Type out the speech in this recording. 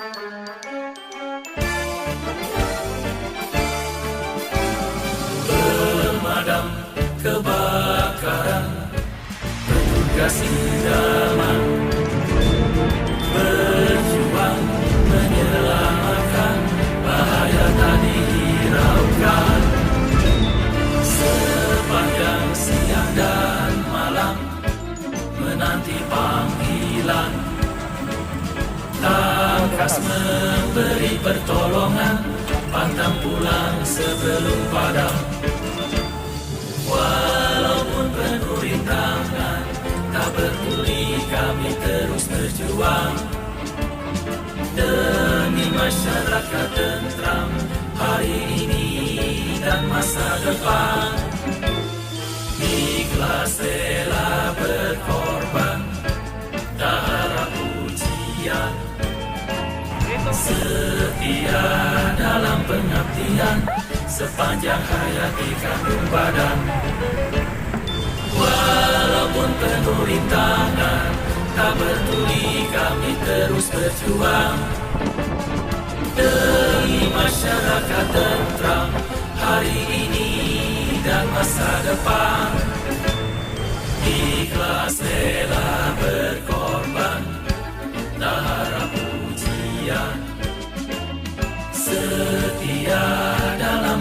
Pemadam kebakaran, petugas idaman, berjuang menyelamatkan, bahaya tak dihiraukan. Sepanjang siang dan malam menanti panggilan, tangkas memberi pertolongan, pantang pulang sebelum padam. Walaupun penuh rintangan, tak peduli kami terus berjuang demi masyarakat tentram hari ini dan masa depan. Ikhlas rela berkorban, tak harap pujian, setia dalam pengabdian, sepanjang hayat di kandung badan. Walaupun penuh rintangan, tak peduli kami terus berjuang demi masyarakat